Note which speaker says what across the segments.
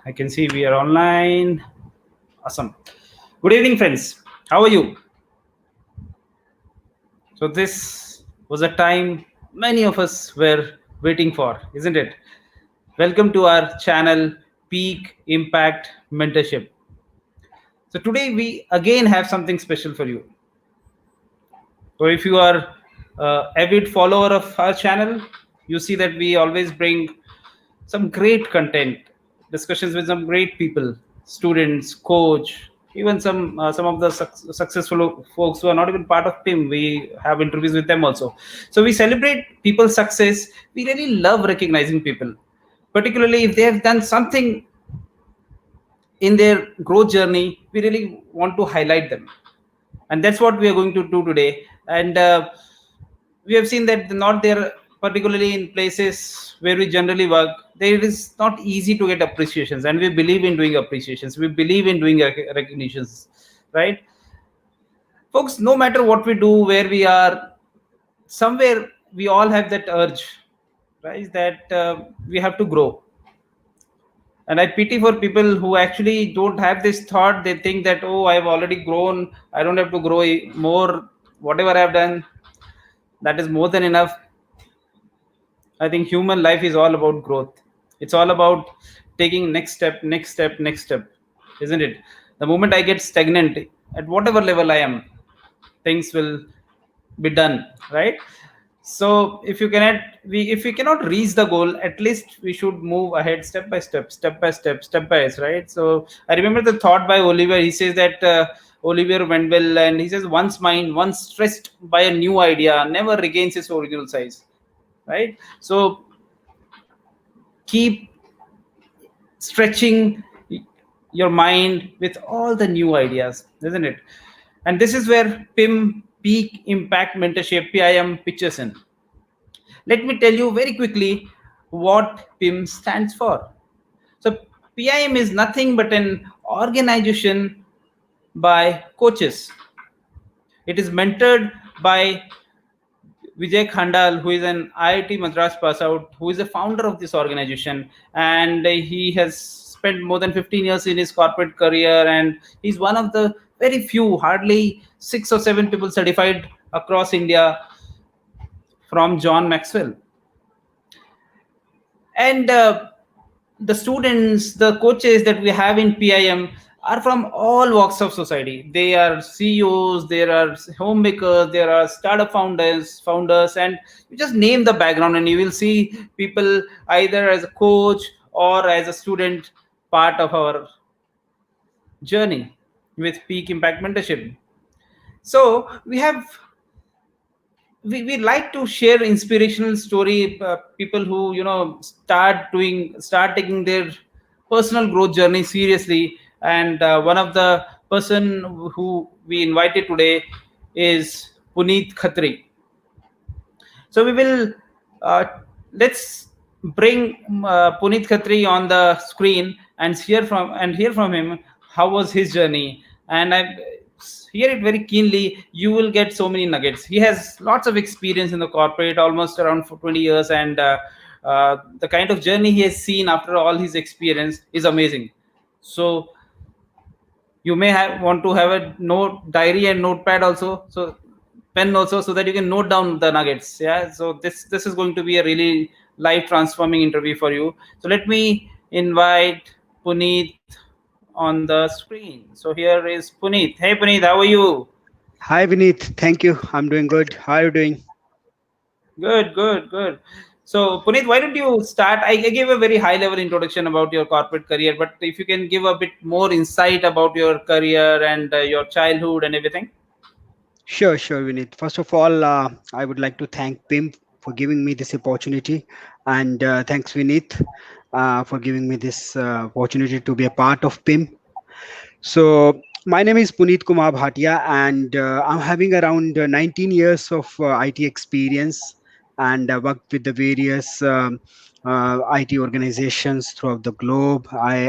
Speaker 1: I can see we are online. Awesome. Good evening, friends. How are you? So this was a time many of us were waiting for, isn't it? Welcome to our channel, Peak Impact Mentorship. So today we again have something special for you. So if you are avid follower of our channel, you see that we always bring some great content, discussions with some great people, students, coach, even some of the successful folks who are not even part of PIM. We have interviews with them also. So we celebrate people's success. We really love recognizing people, particularly if they have done something in their growth journey. We really want to highlight them, and that's what we are going to do today. And we have seen that not there, particularly in places where we generally work, there is not easy to get appreciations, and we believe in doing appreciations, we believe in doing recognitions, right? Folks, no matter what we do, where we are, somewhere we all have that urge, right, that we have to grow. And I pity for people who actually don't have this thought. They think that, oh, I've already grown, I don't have to grow more. Whatever I've done, that is more than enough. I think human life is all about growth. It's all about taking next step, next step, next step, isn't it? The moment I get stagnant at whatever level I am, things will be done, right? So if we cannot reach the goal, at least we should move ahead step by step, step by step, step by step, right? So I remember the thought by Oliver. He says that Oliver Wendell, and he says, one's mind, once stressed by a new idea, never regains its original size, right? So keep stretching your mind with all the new ideas, isn't it? And this is where PIM, Peak Impact Mentorship, PIM, pitches in. Let me tell you very quickly what PIM stands for. So PIM is nothing but an organization by coaches. It is mentored by Vijay Khandal, who is an IIT Madras pass out, who is the founder of this organization, and he has spent more than 15 years in his corporate career, and he's one of the very few, hardly 6 or 7 people certified across India from John Maxwell. And the students, the coaches that we have in PIM are from all walks of society. They are CEOs, there are homemakers, there are startup founders, and you just name the background, and you will see people either as a coach or as a student part of our journey with Peak Impact Mentorship. So we like to share inspirational story, people who start taking their personal growth journey seriously. And one of the person who we invited today is Puneet Khatri. So we will let's bring Puneet Khatri on the screen and hear from him how was his journey. And I hear it very keenly. You will get so many nuggets. He has lots of experience in the corporate, almost around for 20 years, and the kind of journey he has seen after all his experience is amazing. So you may want to have a note diary and notepad also, so pen also, so that you can note down the nuggets. Yeah, so this is going to be a really life transforming interview for you. So let me invite Puneet on the screen. So here is Puneet. Hey Puneet, how are you?
Speaker 2: Hi Vineet, thank you. I'm doing good. How are you doing?
Speaker 1: Good. So Puneet, why don't you start? I gave a very high level introduction about your corporate career, but if you can give a bit more insight about your career and your childhood and everything.
Speaker 2: Sure, Vineet. First of all, I would like to thank PIM for giving me this opportunity, and thanks Vineet for giving me this opportunity to be a part of PIM. So my name is Puneet Kumar Bhatia, and I'm having around 19 years of IT experience, and worked with the various IT organizations throughout the globe. I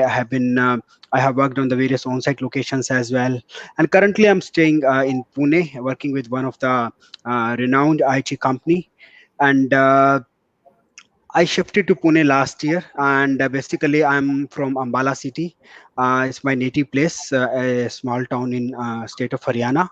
Speaker 2: have worked on the various on-site locations as well, and currently I'm staying in Pune, working with one of the renowned IT company, and I shifted to Pune last year, and basically I'm from Ambala city. It's my native place, a small town in state of Haryana.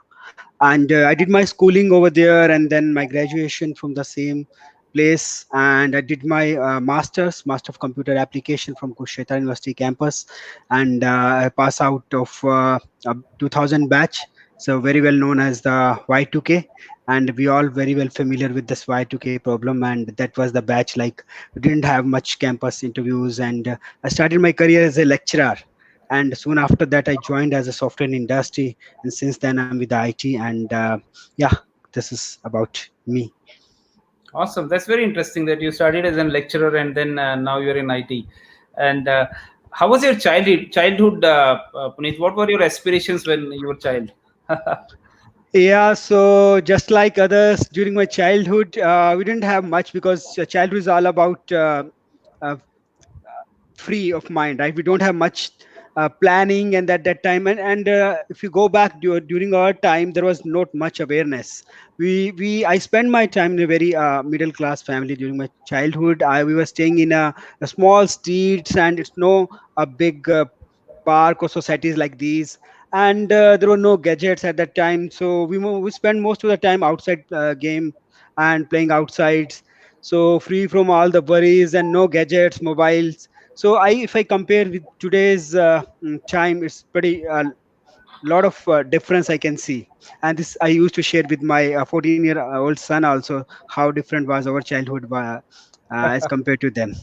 Speaker 2: And I did my schooling over there, and then my graduation from the same place. And I did my master of computer application from Kurukshetra University campus, and I pass out of 2000 batch, so very well known as the Y2K. And we all very well familiar with this Y2K problem, and that was the batch like we didn't have much campus interviews. And I started my career as a lecturer, and soon after that I joined as a software in industry, and since then I'm with the IT. And yeah, this is about me.
Speaker 1: Awesome. That's very interesting that you started as a lecturer and then now you're in IT. And how was your childhood, Puneet? What were your aspirations when you were child?
Speaker 2: Yeah, so just like others during my childhood, we didn't have much because childhood is all about uh, free of mind, right? We don't have much planning, and at that time, and if you go back during our time, there was not much awareness. We I spent my time in a very middle class family during my childhood. We were staying in a small streets, and it's no a big park or societies like these. And there were no gadgets at that time, so we spent most of the time outside game and playing outside, so free from all the worries and no gadgets, mobiles. So if I compare with today's time, it's pretty lot of difference I can see. And this I used to share with my 14-year-old son also, how different was our childhood as compared to them.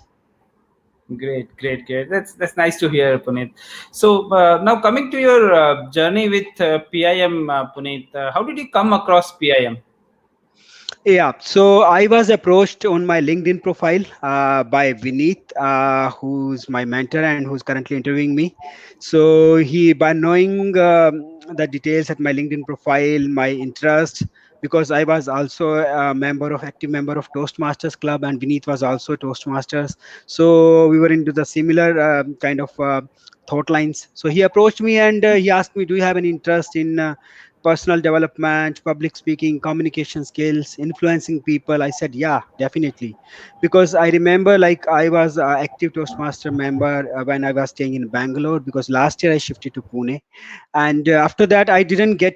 Speaker 1: Great, great, great. That's nice to hear, Puneet. So now coming to your journey with PIM, Puneet, how did you come across PIM?
Speaker 2: Yeah, so I was approached on my LinkedIn profile by Vineet, who's my mentor and who's currently interviewing me. So he, by knowing the details at my LinkedIn profile, my interest, because I was also a active member of Toastmasters Club, and Vineet was also Toastmasters. So we were into the similar kind of thought lines. So he approached me, and he asked me, "Do you have any interest in?" Personal development, public speaking, communication skills, influencing people? I said, yeah, definitely. Because I remember like I was an active Toastmaster member when I was staying in Bangalore, because last year I shifted to Pune. And after that, I didn't get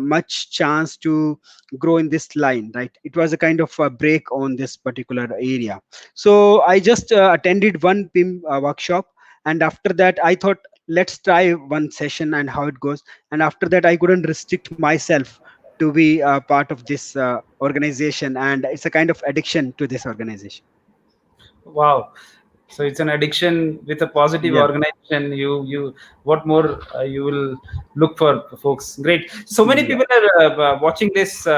Speaker 2: much chance to grow in this line, right? It was a kind of a break on this particular area. So I just attended one PIM workshop. And after that, I thought, let's try one session and how it goes. And after that, I couldn't restrict myself to be a part of this organization, and it's a kind of addiction to this organization.
Speaker 1: Wow. So it's an addiction with a positive
Speaker 2: Yeah,
Speaker 1: organization. You what more you will look for, folks. Great. So many
Speaker 2: yeah.
Speaker 1: people are watching this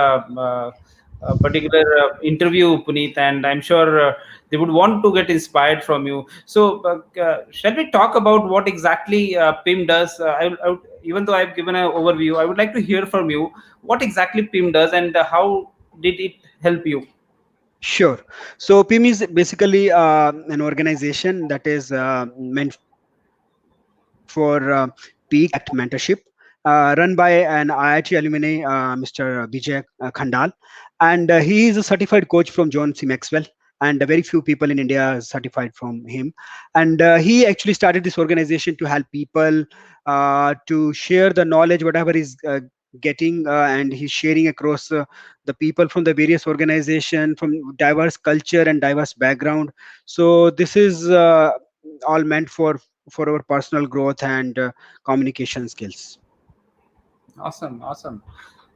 Speaker 1: particular interview, Puneet, and I'm sure they would want to get inspired from you. So shall we talk about what exactly PIM does? Even though I've given an overview, I would like to hear from you what exactly PIM does and how did it help you?
Speaker 2: Sure. So PIM is basically an organization that is meant for peak impact mentorship, run by an IIT alumni, Mr. Vijay Khandal. And he is a certified coach from John C. Maxwell. And very few people in India are certified from him. And he actually started this organization to help people to share the knowledge, whatever is getting, and he's sharing across the people from the various organization from diverse culture and diverse background. So this is all meant for our personal growth and communication skills.
Speaker 1: Awesome, awesome.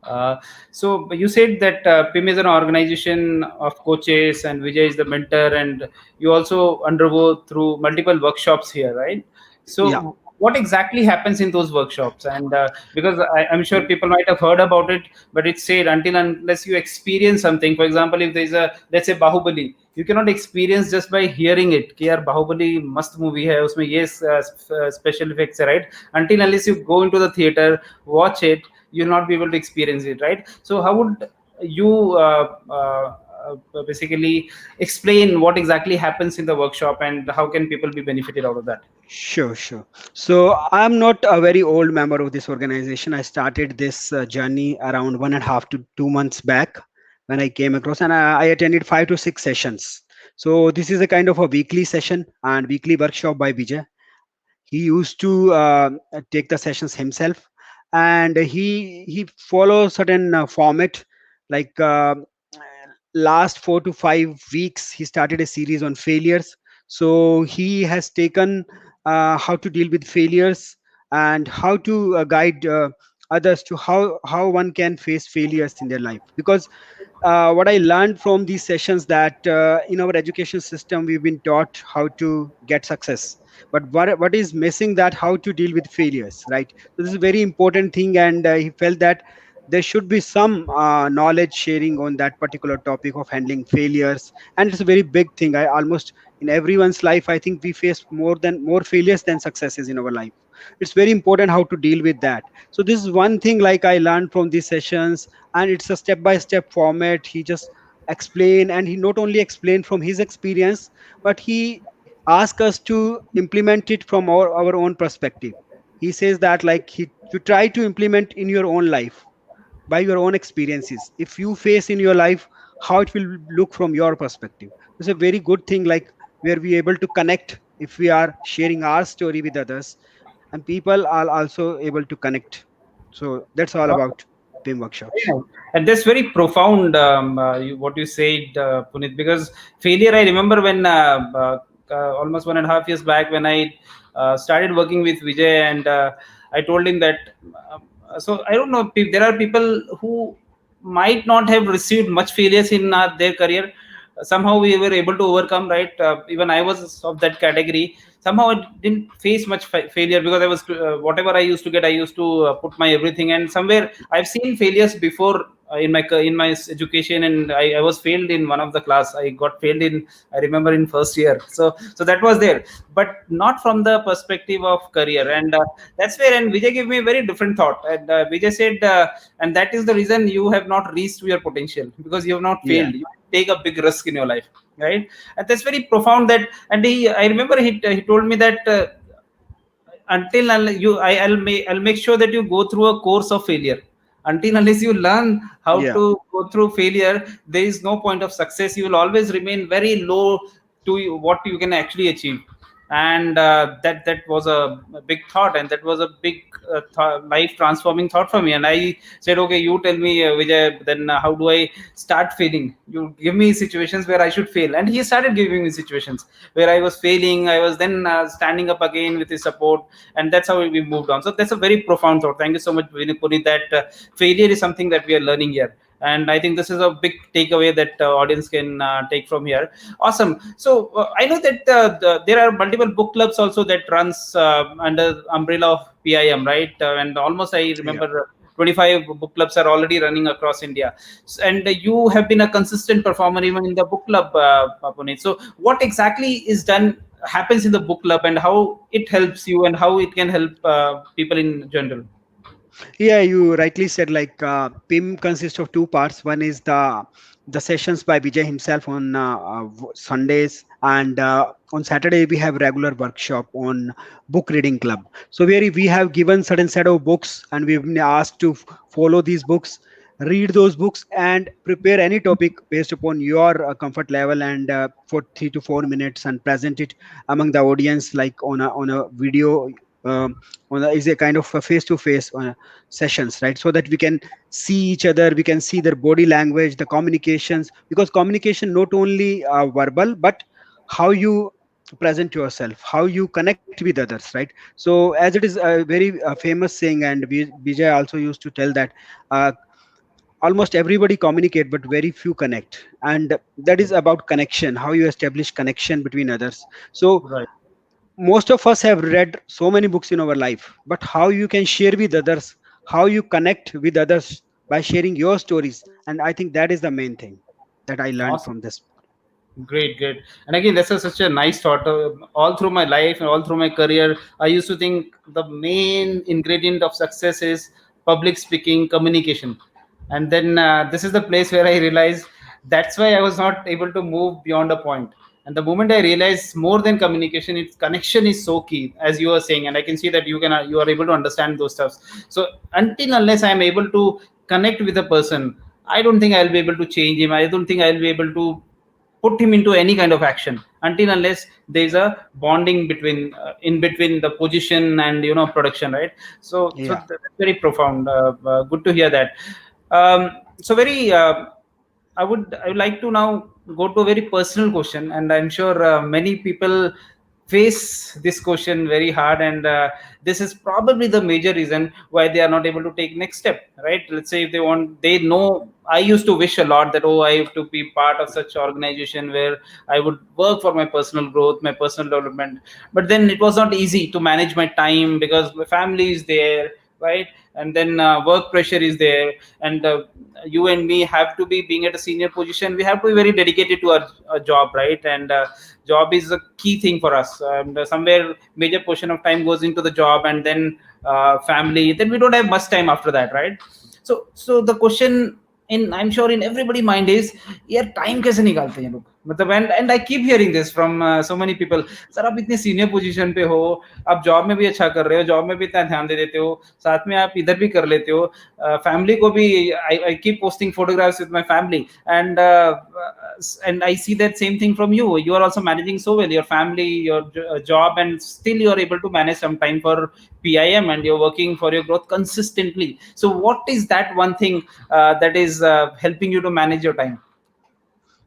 Speaker 1: Uh, so you said that PIM is an organization of coaches, and Vijay is the mentor, and you also undergo through multiple workshops here, right?
Speaker 2: Yeah,
Speaker 1: So what exactly happens in those workshops? And because I'm sure people might have heard about it, but it's said until unless you experience something. For example, if there's a, let's say, Bahubali, you cannot experience just by hearing it कि यार बाहुबली मस्त movie है उसमें ये special effects है, right? Until unless you go into the theater, watch it, you'll not be able to experience it, right? So how would you basically explain what exactly happens in the workshop and how can people be benefited out of that?
Speaker 2: sure, sure. So I'm not a very old member of this organization. I started this journey around 1.5 to 2 months back when I came across, and I attended 5 to 6 sessions. So this is a kind of a weekly session and weekly workshop by Vijay. He used to take the sessions himself, and he follows certain format, like last 4 to 5 weeks he started a series on failures. So he has taken how to deal with failures and how to guide others to how one can face failures in their life. Because what I learned from these sessions, that in our education system we've been taught how to get success, but what is missing, that how to deal with failures, right? So this is a very important thing, and he felt that there should be some knowledge sharing on that particular topic of handling failures. And it's a very big thing. I almost, in everyone's life, I think we face more failures than successes in our life. It's very important how to deal with that. So this is one thing like I learned from these sessions, and it's a step by step format. He just explain, and he not only explained from his experience, but he asked us to implement it from our own perspective. He says that, like, you try to implement in your own life by your own experiences. If you face in your life, how it will look from your perspective. It's a very good thing, like, where we able to connect if we are sharing our story with others, and people are also able to connect. So that's all about PIM
Speaker 1: Very
Speaker 2: workshops.
Speaker 1: nice. And that's very profound, what you said, Puneet, because failure, I remember when almost 1.5 years back when I started working with Vijay, and I told him that. So I don't know, there are people who might not have received much failures in their career. Somehow we were able to overcome, right? Even I was of that category. Somehow I didn't face much failure, because I was whatever I used to get, I used to put my everything. And somewhere I've seen failures before in my education, and I was failed in one of the class. I got failed in, I remember, in first year. So that was there, but not from the perspective of career. And that's where, and Vijay gave me a very different thought. And Vijay said, and that is the reason you have not reached your potential, because you have not
Speaker 2: Yeah,
Speaker 1: failed. You take a big risk in your life, right? And that's very profound. That, and I remember he told me that. Until I'll make sure that you go through a course of failure. Until unless you learn how
Speaker 2: yeah.
Speaker 1: to go through failure, there is no point of success. You will always remain very low to what you can actually achieve. And that was a big thought, and that was a big life transforming thought for me. And I said, okay, you tell me, Vijay, then how do I start failing? You give me situations where I should fail. And he started giving me situations where I was failing. I was then standing up again with his support, and that's how we moved on. So that's a very profound thought. Thank you so much, Puneet, that failure is something that we are learning here. And I think this is a big takeaway that audience can take from here. Awesome. So I know that there are multiple book clubs also that runs under umbrella of PIM, right? And almost I
Speaker 2: Yeah.
Speaker 1: remember 25 book clubs are already running across India. And you have been a consistent performer even in the book club, Puneet. So what exactly is done, happens in the book club, and how it helps you, and how it can help people in general?
Speaker 2: Yeah, you rightly said, like, PIM consists of two parts. One is the sessions by Vijay himself on Sundays, and on Saturday we have regular workshop on book reading club. So where we have given certain set of books, and we've been asked to follow these books, read those books, and prepare any topic based upon your comfort level, and for 3 to 4 minutes, and present it among the audience, like on a video. Um, is a kind of a face to face sessions, right? So that we can see each other, we can see their body language, the communications, because communication not only verbal, but how you present yourself, how you connect with others, right? So as it is a very famous saying, and Vijay also used to tell that uh, almost everybody communicate but very few connect, and that is about connection, how you establish connection between others. So
Speaker 1: Right.
Speaker 2: most of us have read so many books in our life, but how you can share with others, how you connect with others by sharing your stories, and I think that is the main thing that I learned
Speaker 1: Awesome.
Speaker 2: from this.
Speaker 1: Great, great. And again, that's such a nice thought. All through my life and all through my career, I used to think the main ingredient of success is public speaking, communication. And then this is the place where I realized that's why I was not able to move beyond a point. And the moment I realized more than communication, its connection is so key, as you were saying. And I can see that you are able to understand those stuffs. So until unless I am able to connect with a person, I don't think I'll be able to change him. I don't think I'll be able to put him into any kind of action until unless there is a bonding between in between the position and production, right? So
Speaker 2: Yeah.
Speaker 1: that's very profound. Good to hear that. So very I would like to now go to a very personal question, and I'm sure many people face this question very hard, and this is probably the major reason why they are not able to take next step, right? Let's say if they want, they know, I used to wish a lot that, oh, I have to be part of such organization where I would work for my personal growth, my personal development. But then it was not easy to manage my time because my family is there, right? And then work pressure is there, and you and me have to be, being at a senior position, we have to be very dedicated to our job, right? And job is a key thing for us, and somewhere major portion of time goes into the job, and then family, then we don't have much time after that, right? So the question in, I'm sure in everybody mind is, यार time कैसे निकालते हैं लोग, मतलब, and I keep hearing this from so many people, sir आप इतने senior position पे हो, आप जॉब में भी अच्छा कर रहे हो, जॉब में भी इतना ध्यान दे देते हो, साथ में आप इधर भी कर लेते हो, फैमिली को भी, I keep posting photographs with my family, and I see that same thing from you. You are also managing so well your family, your job, and still you are able to manage some time for PIM, and you're working for your growth consistently. So what is that one thing that is helping you to manage your time?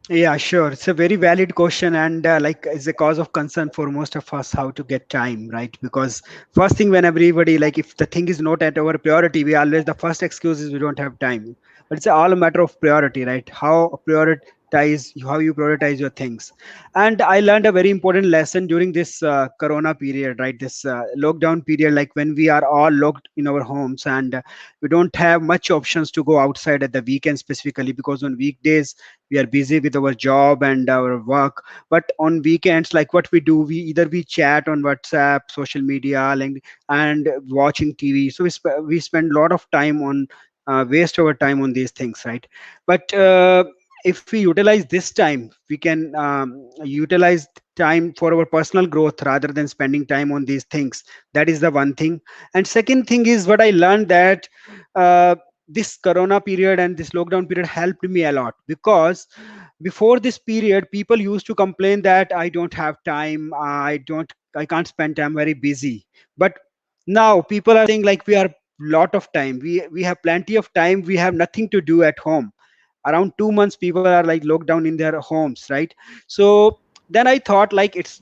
Speaker 2: Yeah, sure. It's a very valid question, and like it's a cause of concern for most of us how to get time, right? Because first thing, when everybody, like, if the thing is not at our priority, we always, the first excuse is we don't have time. But it's all a matter of priority, right? How you prioritize your things. And I learned a very important lesson during this Corona period, right? This lockdown period, like when we are all locked in our homes, and we don't have much options to go outside at the weekend specifically, because on weekdays we are busy with our job and our work. But on weekends, like what we do, we chat on WhatsApp, social media, and watching TV. So we spend a lot of time on, waste our time on these things, right? But if we utilize this time, we can utilize time for our personal growth rather than spending time on these things. That is the one thing. And second thing is what I learned, that uh, this Corona period and this lockdown period helped me a lot, because before this period people used to complain that I don't have time, I can't spend time, very busy. But now people are saying like we are lot of time, we have plenty of time, we have nothing to do at home. Around 2 months people are like locked down in their homes, right? So then I thought like it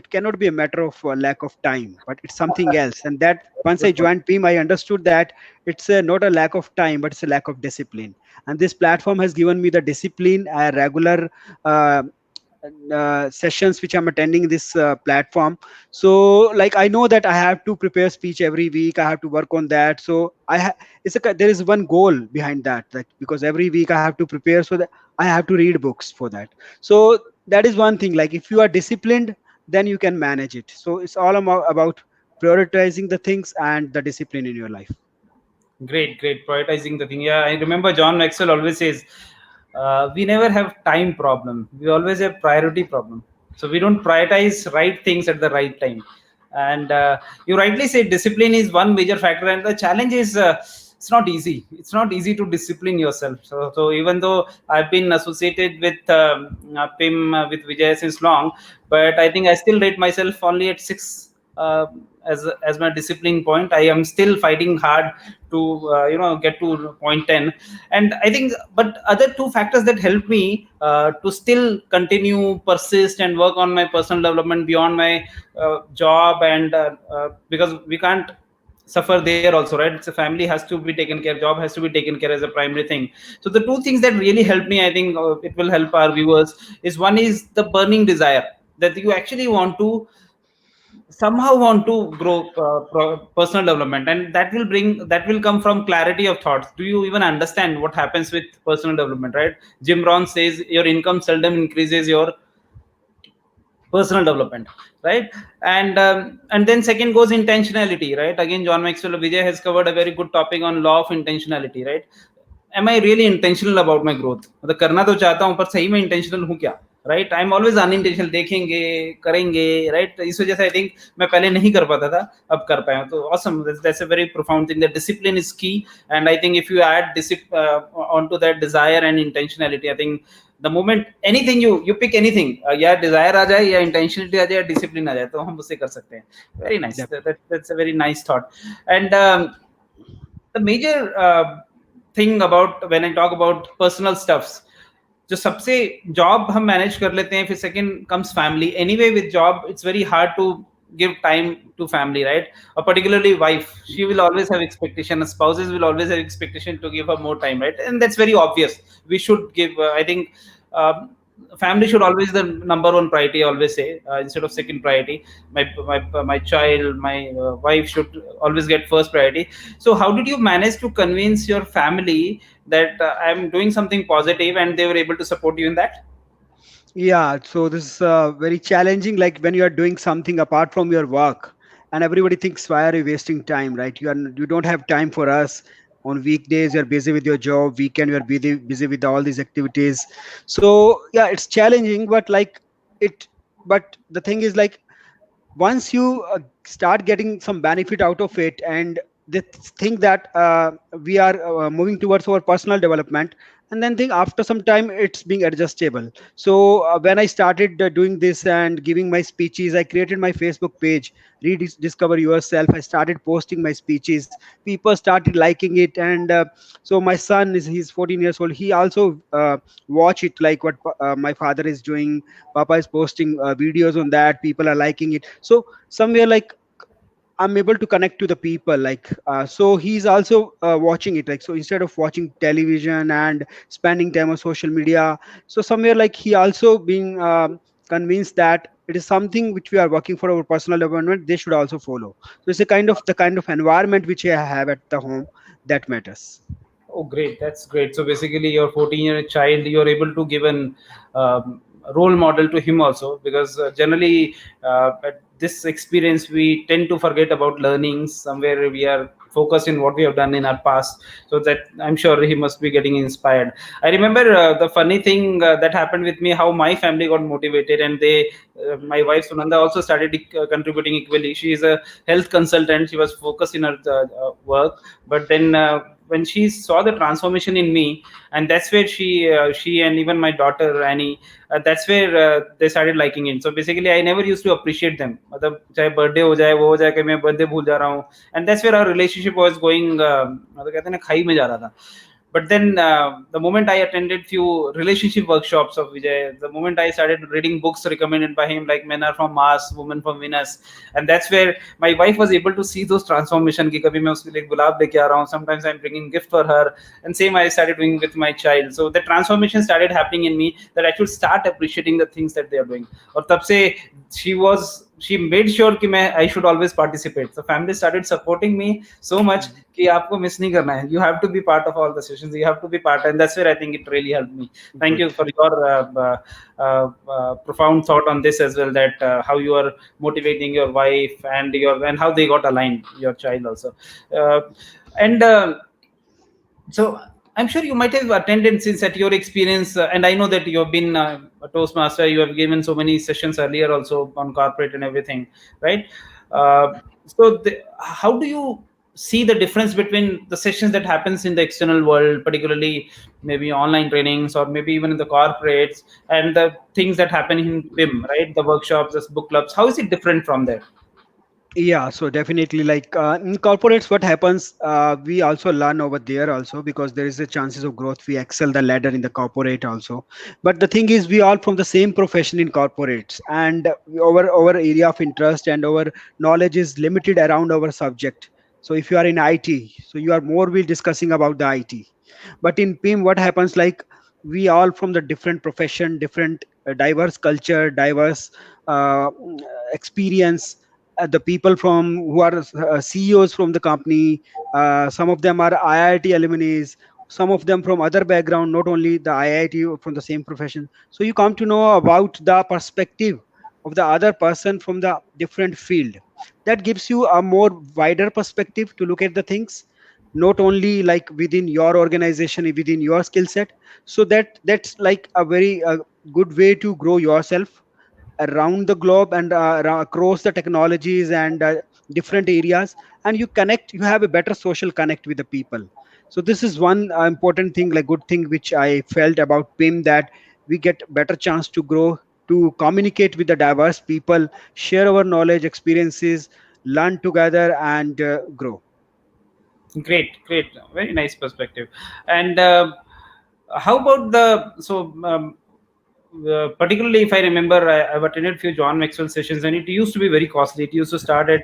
Speaker 2: cannot be a matter of lack of time, but it's something else. And that once I
Speaker 1: Good one.
Speaker 2: joined PIM, I understood that it's not a lack of time, but it's a lack of discipline. And this platform has given me the discipline, a regular uh, sessions which I'm attending in this platform. So like I know that I have to prepare speech every week, I have to work on that. So there is one goal behind that, like, because every week I have to prepare, so that I have to read books for that. So that is one thing, like if you are disciplined, then you can manage it. So it's all about prioritizing the things and the discipline in your life.
Speaker 1: Great, great. Prioritizing the thing. Yeah, I remember John Maxwell always says, we never have time problem. We always have priority problem. So we don't prioritize right things at the right time. And you rightly say discipline is one major factor. And the challenge is it's not easy. It's not easy to discipline yourself. So even though I've been associated with PIM, with Vijay since long, but I think I still rate myself only at 6. As my discipline point, I am still fighting hard to get to point 10. And I think, but other two factors that help me to still continue, persist, and work on my personal development beyond my job, and because we can't suffer there also, right? It's a family has to be taken care, job has to be taken care as a primary thing. So the two things that really help me, I think it will help our viewers, is one is the burning desire that you actually want to somehow want to grow personal development, and that will come from clarity of thoughts. Do you even understand what happens with personal development, right? Jim Rohn says your income seldom increases your personal development, right? And then second goes intentionality, right? Again, John Maxwell, Vijay has covered a very good topic on law of intentionality, right? Am I really intentional about my growth? मतलब करना तो चाहता हूँ, पर सही में intentional हूँ क्या? Right, I am always unintentional, देखेंगे, करेंगे, राइट? इस वजह से आई थिंक मैं पहले नहीं कर पाता था, अब कर पाया हूँ. तो awesome, that's a very profound thing, that discipline is key. And I think if you add onto that desire and intentionality, I think the moment anything you pick anything, या desire आ जाए या intentionality आ जाए या discipline आ जाए तो हम उससे कर सकते हैं. Very nice.
Speaker 2: Yep.
Speaker 1: That's a very nice thought. And the major thing about when I talk about personal stuffs, जो सबसे जॉब हम मैनेज कर लेते हैं, फिर second comes family. Anyway with job it's very hard to give time to family, right? Or particularly wife, she will always have expectation, spouses will always have expectation to give her more time, right? And that's very obvious. We should give, I think, uh, family should always the number one priority, I always say, instead of second priority. My child, my wife should always get first priority. So how did you manage to convince your family that I'm doing something positive and they were able to support you in that?
Speaker 2: Yeah, so this is very challenging. Like when you are doing something apart from your work, and everybody thinks, "Why are you wasting time?" Right? You don't have time for us. On weekdays, you're busy with your job. Weekend, you're busy with all these activities. So yeah, it's challenging. But like it, but the thing is like once you start getting some benefit out of it, and they think that we are moving towards our personal development, and then think after some time it's being adjustable. So when I started doing this and giving my speeches, I created my Facebook page, rediscover yourself. I started posting my speeches, people started liking it, and so my son is, he's 14 years old, he also watch it, like what my father is doing. Papa is posting videos on that, people are liking it. So somewhere like I'm able to connect to the people, like so he's also watching it, like so instead of watching television and spending time on social media, so somewhere like he also being convinced that it is something which we are working for our personal development, they should also follow. So it's a kind of the kind of environment which I have at the home that matters.
Speaker 1: Oh, great. That's great. So basically, your 14-year child, you're able to give an role model to him also, because generally, at this experience, we tend to forget about learning. Somewhere we are focused in what we have done in our past. So that I'm sure he must be getting inspired. I remember the funny thing that happened with me, how my family got motivated, and my wife Sunanda also started contributing equally. She is a health consultant. She was focused in her work, but then when she saw the transformation in me, and that's where she and even my daughter Annie, that's where they started liking it. So basically I never used to appreciate them, मतलब चाहे birthday हो जाए वो हो जाए कि मैं birthday भूल जा रहा हूँ. And that's where our relationship was going, मतलब कहते हैं ना खाई में जा रहा था. But then the moment I attended few relationship workshops of Vijay, the moment I started reading books recommended by him, like Men Are From Mars, Women from Venus, and that's where my wife was able to see those transformation. कि कभी मैं उसके लिए गुलाब लेके आ रहा हूँ, sometimes I'm bringing gift for her, and same I started doing with my child. So the transformation started happening in me, that I should start appreciating the things that they are doing. और तब से she made sure कि मैं I should always participate. So family started supporting me so much कि आपको miss नहीं करना है. You have to be part of all the sessions. You have to be part, and that's where I think it really helped me. Thank you
Speaker 2: Good.
Speaker 1: for your profound thought on this as well. That how you are motivating your wife and how they got aligned, your child also, uh, and. So I'm sure you might have attended since at your experience, and I know that you have been a Toastmaster. You have given so many sessions earlier also on corporate and everything, right? How do you see the difference between the sessions that happens in the external world, particularly maybe online trainings or maybe even in the corporates, and the things that happen in PIM, right? The workshops, the book clubs. How is it different from there?
Speaker 2: Yeah, so definitely like in corporates, what happens, we also learn over there also, because there is a chances of growth. We excel the ladder in the corporate also. But the thing is, we all from the same profession in corporates, and our area of interest and our knowledge is limited around our subject. So if you are in IT, so you are more will discussing about the IT. But in PIM, what happens like we all from the different profession, different diverse culture, diverse experience, the people from who are CEOs from the company. Some of them are IIT alumni. Some of them from other background, not only the IIT from the same profession. So you come to know about the perspective of the other person from the different field. That gives you a more wider perspective to look at the things, not only like within your organization, within your skill set. So that's like a very good way to grow yourself around the globe and across the technologies and different areas, and you connect, you have a better social connect with the people. So this is one important thing, like good thing which I felt about PIM, that we get better chance to grow, to communicate with the diverse people, share our knowledge, experiences, learn together, and grow.
Speaker 1: Great, great, very nice perspective. And how about particularly if I remember, I've attended few John Maxwell sessions, and it used to be very costly. It used to start at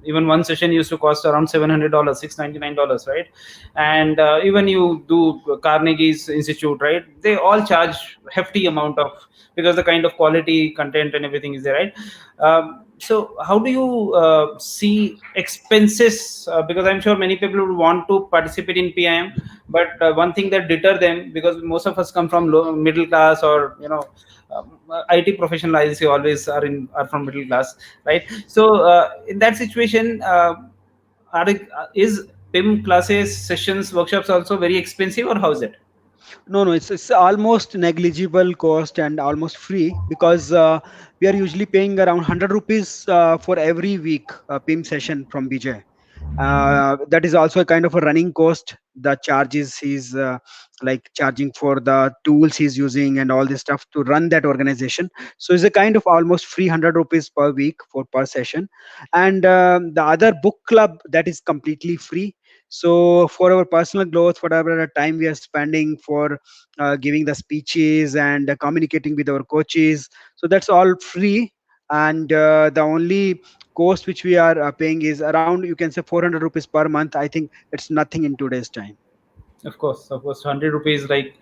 Speaker 1: even one session used to cost around $700, $699, right? And even you do Carnegie's Institute, right? They all charge hefty amount of, because the kind of quality content and everything is there, right? So how do you see expenses? Because I'm sure many people would want to participate in PIM, but one thing that deter them, because most of us come from low, middle class, or IT professional, I see, always are from middle class, right? So in that situation, is PIM classes, sessions, workshops also very expensive, or how is it?
Speaker 2: No, no, it's almost negligible cost and almost free, because we are usually paying around 100 rupees for every week PIM session from Vijay. That is also a kind of a running cost. The charges he's like charging for the tools he's using and all this stuff to run that organization. So it's a kind of almost free 100 rupees per week for per session. And the other book club, that is completely free. So for our personal growth, whatever time we are spending for giving the speeches and communicating with our coaches, so that's all free. And the only cost which we are paying is around, you can say, 400 rupees per month. I think it's nothing in today's time.
Speaker 1: Of course, 100 rupees. Like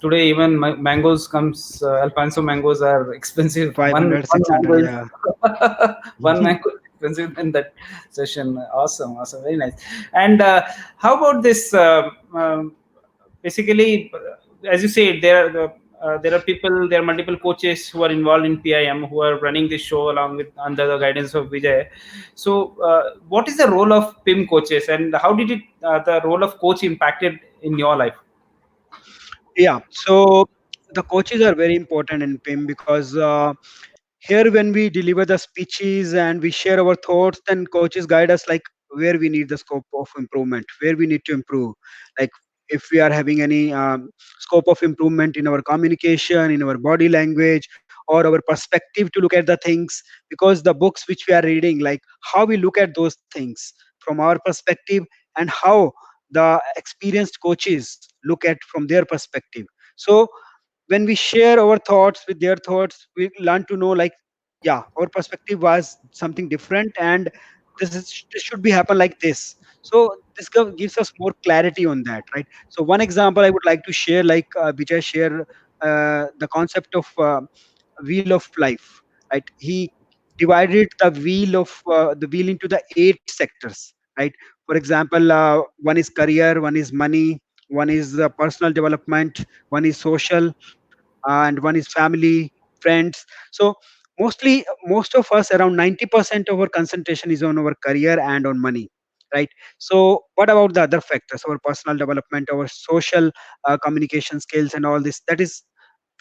Speaker 1: today, even mangoes comes. Alfonso mangoes are expensive. One
Speaker 2: 500,
Speaker 1: one
Speaker 2: 600,
Speaker 1: mango is
Speaker 2: yeah.
Speaker 1: one mango is expensive in that session. Awesome, awesome, very nice. And how about this? Basically, as you said, there are people, there are multiple coaches who are involved in PIM, who are running this show along with, under the guidance of Vijay. So, what is the role of PIM coaches, and how did it the role of coach impacted in your life?
Speaker 2: Yeah, so the coaches are very important in PIM, because here when we deliver the speeches and we share our thoughts, then coaches guide us like where we need the scope of improvement, where we need to improve. Like if we are having any scope of improvement in our communication, in our body language, or our perspective to look at the things, because the books which we are reading, like how we look at those things from our perspective, and how the experienced coaches look at from their perspective. So when we share our thoughts with their thoughts, we learn to know, like, yeah, our perspective was something different, and this should be happen like this. So this gives us more clarity on that, right? So one example I would like to share, like which I share, the concept of wheel of life, right? He divided the wheel into the 8 sectors, right? For example, one is career, one is money, one is personal development, one is social, and one is family, friends. So most of us, around 90% of our concentration is on our career and on money, right? So what about the other factors, our personal development, our social communication skills and all this, that is,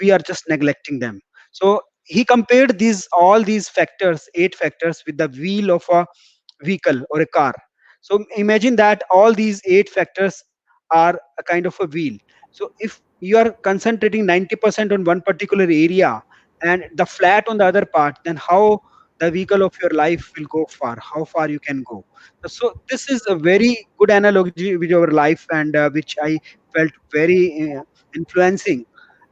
Speaker 2: we are just neglecting them. So he compared these all these factors, 8 factors, with the wheel of a vehicle or a car. So imagine that all these 8 factors are a kind of a wheel. So if you are concentrating 90% on one particular area and the flat on the other part, then how the vehicle of your life will go far, how far you can go. So this is a very good analogy with your life, and which I felt very influencing,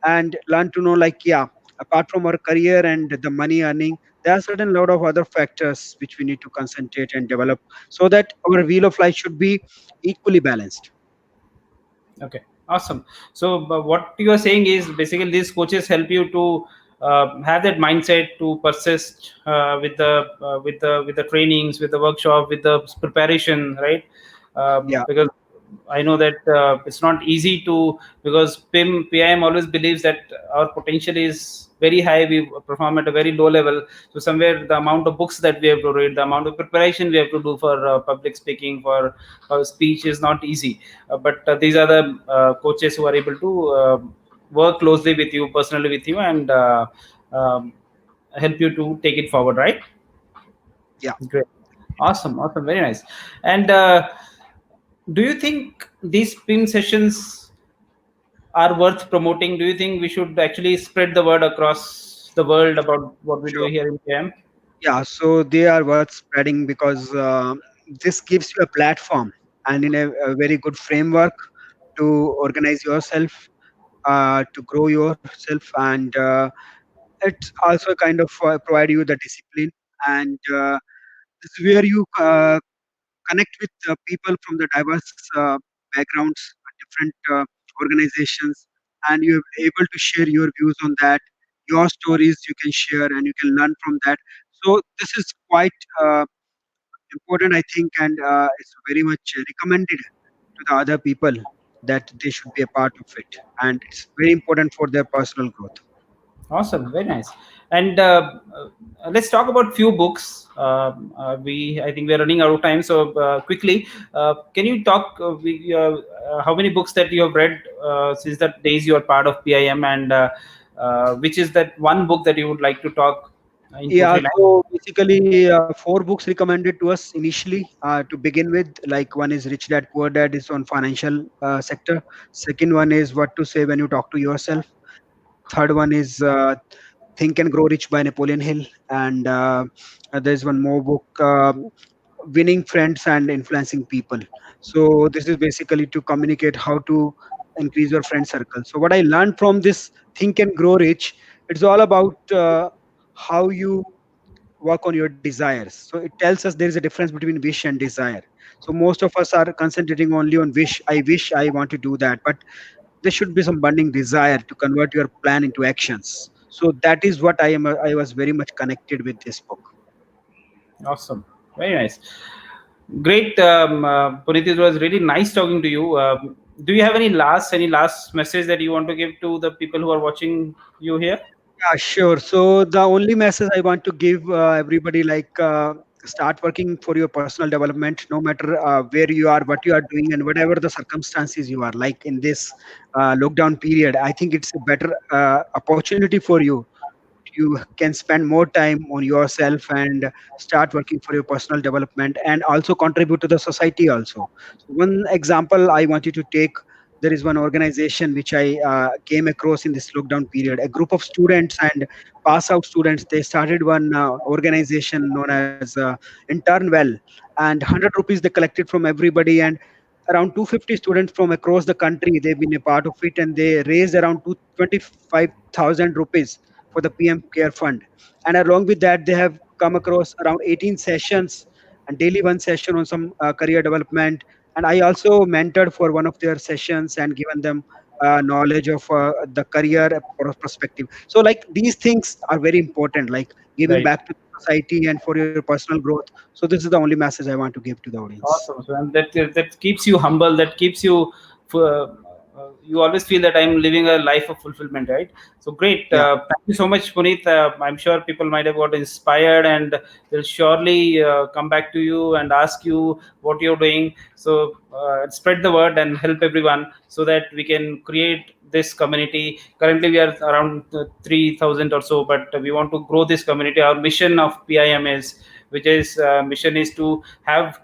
Speaker 2: and learn to know, like, yeah, apart from our career and the money earning, there are certain lot of other factors which we need to concentrate and develop, so that our wheel of life should be equally balanced.
Speaker 1: Okay, awesome. So, what you are saying is basically these coaches help you to have that mindset to persist with the trainings, with the workshop, with the preparation, right?
Speaker 2: Yeah,
Speaker 1: Because I know that it's not easy to, because PIM always believes that our potential is very high. We perform at a very low level. So somewhere the amount of books that we have to read, the amount of preparation we have to do for public speaking, for speech is not easy. But these are the coaches who are able to work closely with you, personally with you, and um, help you to take it forward, right?
Speaker 2: yeah.
Speaker 1: Great. Awesome, awesome, very nice. And do you think these PIM sessions are worth promoting? Do you think we should actually spread the word across the world about what we do
Speaker 2: Sure.
Speaker 1: here in PM?
Speaker 2: Yeah, so they are worth spreading because this gives you a platform and in a very good framework to organize yourself, to grow yourself, and it's also kind of provide you the discipline. And this is where you connect with people from the diverse backgrounds, different organizations, and you're able to share your views on that. Your stories you can share, and you can learn from that. So this is quite important, I think, and it's very much recommended to the other people that they should be a part of it, and it's very important for their personal growth.
Speaker 1: Awesome, very nice. And let's talk about few books. I think we're running out of time, so quickly, can you talk? How many books that you have read since the days you are part of PIM, and which is that one book that you would like to talk in two
Speaker 2: Yeah,
Speaker 1: three lines?
Speaker 2: so basically, four books recommended to us initially to begin with. Like one is Rich Dad Poor Dad is on financial sector. Second one is What to Say When You Talk to Yourself. Third one is Think and Grow Rich by Napoleon Hill. And there's one more book, Winning Friends and Influencing People. So this is basically to communicate how to increase your friend circle. So what I learned from this Think and Grow Rich, it's all about how you work on your desires. So it tells us there is a difference between wish and desire. So most of us are concentrating only on wish I want to do that, but there should be some burning desire to convert your plan into actions. So that is what I was very much connected with this book.
Speaker 1: Awesome, very nice. Great, Puneet. It was really nice talking to you. Do you have any last message that you want to give to the people who are watching you here?
Speaker 2: Yeah, sure. So the only message I want to give everybody, like, start working for your personal development, no matter where you are, what you are doing, and whatever the circumstances you are. Like in this lockdown period, I think it's a better opportunity for you. You can spend more time on yourself and start working for your personal development, and also contribute to the society also. So one example I want you to take, there is one organization which I came across in this lockdown period. A group of students and pass out students, they started one organization known as intern well, and 100 rupees they collected from everybody, and around 250 students from across the country, they've been a part of it, and they raised around 225,000 rupees for the PM Care Fund. And along with that, they have come across around 18 sessions and daily one session on some career development. And I also mentored for one of their sessions and given them knowledge of the career perspective. So, like, these things are very important, like giving
Speaker 1: Right.
Speaker 2: back to society and for your personal growth. So, this is the only message I want to give to the audience.
Speaker 1: Awesome. So, and that keeps you humble. That keeps you. You always feel that I'm living a life of fulfillment, right? So great.
Speaker 2: Yeah,
Speaker 1: Thank you so much, Puneet. I'm sure people might have got inspired, and they'll surely come back to you and ask you what you're doing. So spread the word and help everyone so that we can create this community. Currently, we are around 3,000 or so, but we want to grow this community. Our mission of PIM is, which is mission is to have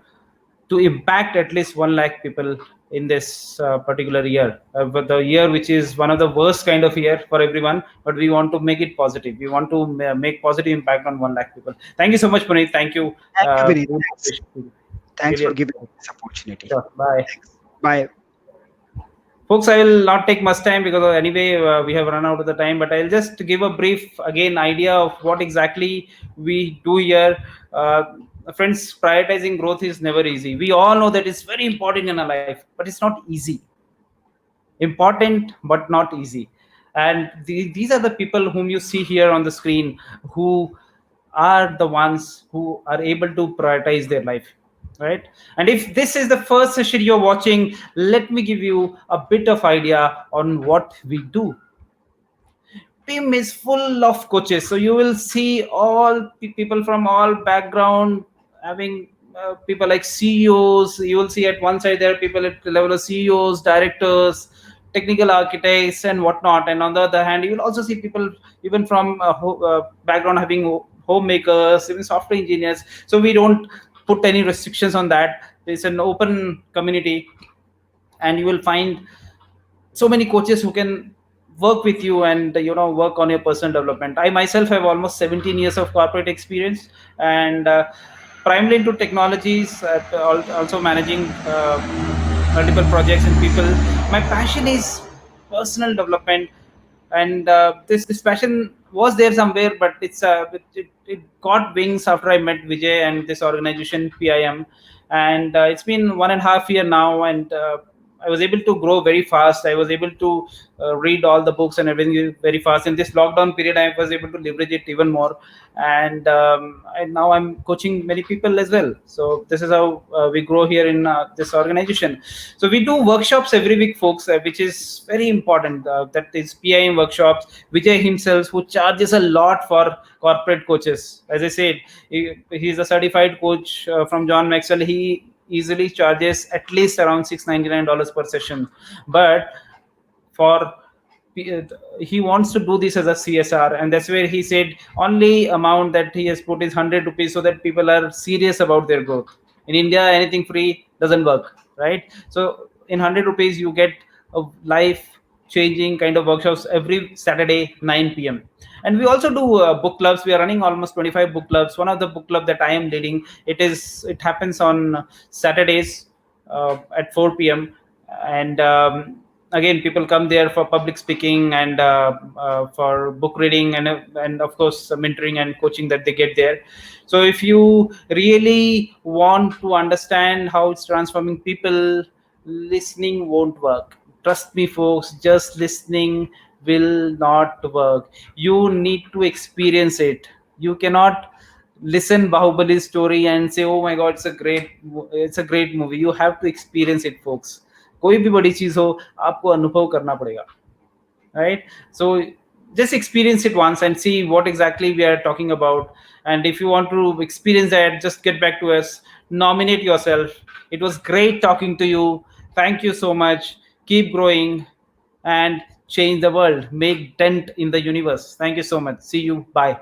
Speaker 1: to impact at least 1 lakh people in this particular year, but the year which is one of the worst kind of year for everyone, but we want to make it positive. We want to make positive impact on 1 lakh people. Thank you so much, Puneet. Thank you.
Speaker 2: thank you, Vinny.
Speaker 1: Really
Speaker 2: Thanks.
Speaker 1: appreciate it.
Speaker 2: Thanks
Speaker 1: Really
Speaker 2: for giving
Speaker 1: appreciate
Speaker 2: me
Speaker 1: it.
Speaker 2: this opportunity.
Speaker 1: Sure. Bye.
Speaker 2: Thanks. Bye.
Speaker 1: Folks, I will not take much time because anyway we have run out of the time, but I'll just give a brief again idea of what exactly we do here. uh, Friends, prioritizing growth is never easy. We all know that it's very important in our life, but it's not easy. Important but not easy. And these are the people whom you see here on the screen, who are the ones who are able to prioritize their life, right? And if this is the first session you're watching, let me give you a bit of idea on what we do. PIM is full of coaches, so you will see all people from all background, having people like CEOs. You will see at one side there are people at the level of CEOs, directors, technical architects, and whatnot. And on the other hand, you will also see people even from background having homemakers, even software engineers. So we don't put any restrictions on that. It's an open community, and you will find so many coaches who can work with you and work on your personal development. I myself have almost 17 years of corporate experience, and primarily into technologies, also managing multiple projects and people. My passion is personal development, and this passion was there somewhere, but it got wings after I met Vijay and this organization PIM, and it's been 1.5 year now, and I was able to grow very fast. I was able to read all the books and everything very fast. In this lockdown period, I was able to leverage it even more, and now I'm coaching many people as well. So this is how we grow here in this organization. So we do workshops every week, folks, which is very important. That is PIM workshops. Vijay himself, who charges a lot for corporate coaches. As I said, he's a certified coach from John Maxwell. He easily charges at least around $699 per session. But for he wants to do this as a CSR, and that's where he said only amount that he has put is 100 rupees, so that people are serious about their growth. In India, anything free doesn't work, right? So in 100 rupees, you get a life changing kind of workshops every Saturday 9 p.m. And we also do book clubs. We are running almost 25 book clubs. One of the book club that I am leading, it happens on Saturdays at 4 p.m. And again, people come there for public speaking and for book reading, and of course mentoring and coaching that they get there. So if you really want to understand how it's transforming people, listening won't work. Trust me, folks, just listening will not work. You need to experience it. You cannot listen Bahubali's story and say, oh my god, it's a great movie. You have to experience it, folks. कोई भी बड़ी चीज हो, आपको अनुभव करना पड़ेगा, right? So just experience it once and see what exactly we are talking about. And if you want to experience that, just get back to us, nominate yourself. It was great talking to you. Thank you so much. Keep growing and change the world, make dent in the universe. Thank you so much. See you. Bye.